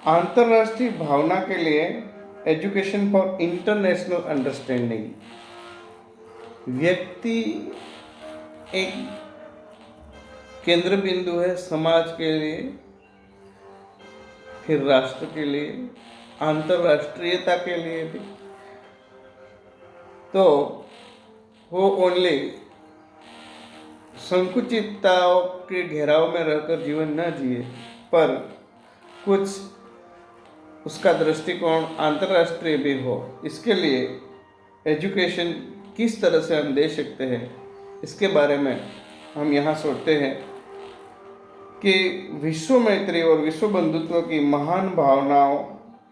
अंतर्राष्ट्रीय भावना के लिए एजुकेशन फॉर इंटरनेशनल अंडरस्टैंडिंग। व्यक्ति एक केंद्र बिंदु है समाज के लिए, फिर राष्ट्र के लिए, अंतर्राष्ट्रीयता के लिए भी। तो वो ओनली संकुचितताओं के घेराव में रहकर जीवन न जिए, पर कुछ उसका दृष्टिकोण अंतर्राष्ट्रीय भी हो। इसके लिए एजुकेशन किस तरह से हम दे सकते हैं, इसके बारे में हम यहाँ सोचते हैं कि विश्व मैत्री और विश्व बंधुत्व की महान भावनाओं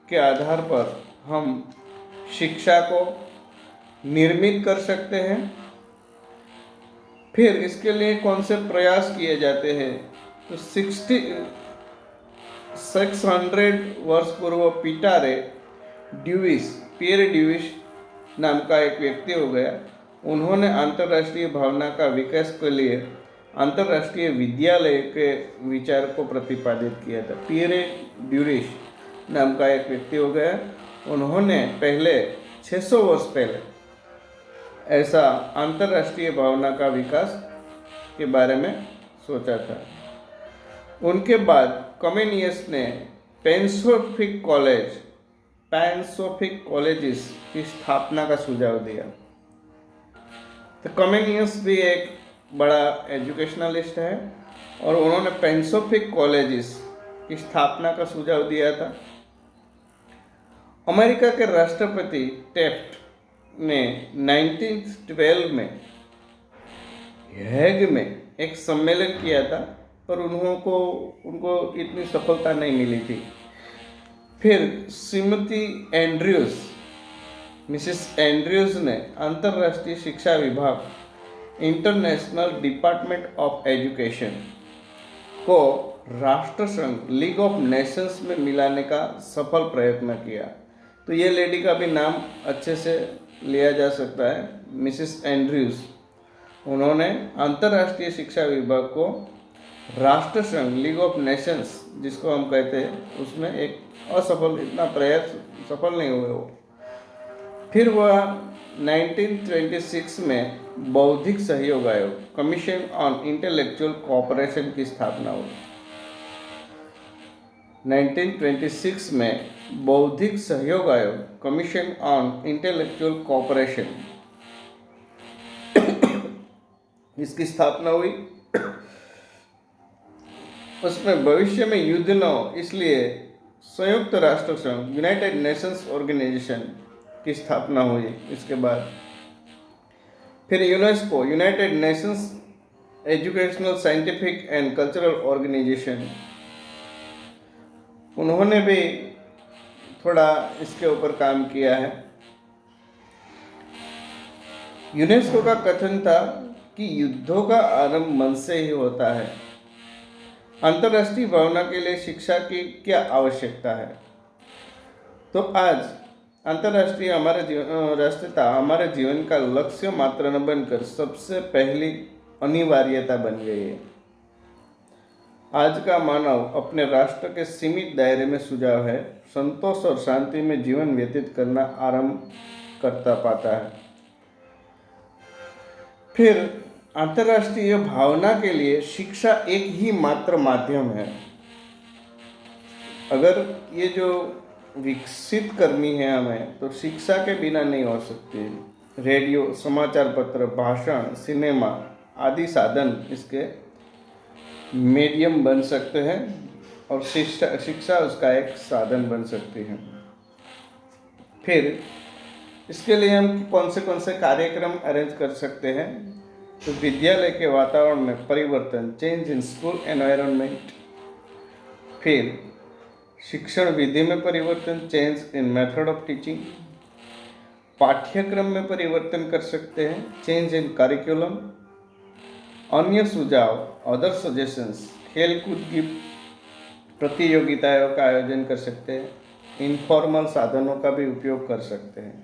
के आधार पर हम शिक्षा को निर्मित कर सकते हैं। फिर इसके लिए कौन से प्रयास किए जाते हैं, तो 600 वर्ष पूर्व पियर ड्यूइस नाम का एक व्यक्ति हो गया। उन्होंने अंतर्राष्ट्रीय भावना का विकास के लिए अंतर्राष्ट्रीय विद्यालय के विचार को प्रतिपादित किया था। पियर ड्यूइस नाम का एक व्यक्ति हो गया। उन्होंने पहले 600 वर्ष पहले ऐसा अंतर्राष्ट्रीय भावना का विकास के बारे में सोचा था। उनके बाद कमेनियस ने पैंसोफिक कॉलेजेस की स्थापना का सुझाव दिया। तो कमेनियस भी एक बड़ा एजुकेशनलिस्ट है और उन्होंने पैंसोफिक कॉलेजेस की स्थापना का सुझाव दिया था। अमेरिका के राष्ट्रपति टेफ्ट ने 1912 में हेग में एक सम्मेलन किया था, पर उनको इतनी सफलता नहीं मिली थी। फिर मिसेस एंड्रयूज ने अंतर्राष्ट्रीय शिक्षा विभाग इंटरनेशनल डिपार्टमेंट ऑफ एजुकेशन को राष्ट्रसंघ लीग ऑफ नेशंस में मिलाने का सफल प्रयत्न किया। तो ये लेडी का भी नाम अच्छे से लिया जा सकता है, मिसेस एंड्रयूज। उन्होंने अंतर्राष्ट्रीय शिक्षा विभाग को राष्ट्रसंघ लीग ऑफ नेशंस जिसको हम कहते हैं उसमें एक इतना प्रयास सफल नहीं हुए वो। फिर वह 1926 में बौद्धिक सहयोग आयोग कमीशन ऑन इंटेलेक्चुअल कोऑपरेशन की स्थापना हुई। 1926 में बौद्धिक सहयोग आयोग कमीशन ऑन इंटेलेक्चुअल कोऑपरेशन इसकी स्थापना हुई। उसमें भविष्य में युद्ध न हो इसलिए संयुक्त राष्ट्र संघ यूनाइटेड नेशंस ऑर्गेनाइजेशन की स्थापना हुई। इसके बाद फिर UNESCO United Nations Educational Scientific and Cultural Organisation, उन्होंने भी थोड़ा इसके ऊपर काम किया है। यूनेस्को का कथन था कि युद्धों का आरंभ मन से ही होता है। अंतर्राष्ट्रीय भावना के लिए शिक्षा की क्या आवश्यकता है। तो आज अंतर्राष्ट्रीय राष्ट्रीयता हमारे जीवन का लक्ष्य मात्र न बनकर सबसे पहली अनिवार्यता बन गई है। आज का मानव अपने राष्ट्र के सीमित दायरे में सुझाव है संतोष और शांति में जीवन व्यतीत करना आरंभ करता पाता है। फिर अंतर्राष्ट्रीय भावना के लिए शिक्षा एक ही मात्र माध्यम है। अगर ये जो विकसित करनी है हमें, तो शिक्षा के बिना नहीं हो सकती। रेडियो, समाचार पत्र, भाषण, सिनेमा आदि साधन इसके मीडियम बन सकते हैं और शिक्षा उसका एक साधन बन सकती है। फिर इसके लिए हम कौन से कार्यक्रम अरेंज कर सकते हैं, तो विद्यालय के वातावरण में परिवर्तन, चेंज इन स्कूल एनवायरनमेंट। फिर शिक्षण विधि में परिवर्तन, change in method of teaching. पाठ्यक्रम में परिवर्तन कर सकते हैं, चेंज इन करिकुलम। अन्य सुझाव, अदर सजेशंस, खेलकूद की प्रतियोगिताओं का आयोजन कर सकते हैं। इनफॉर्मल साधनों का भी उपयोग कर सकते हैं।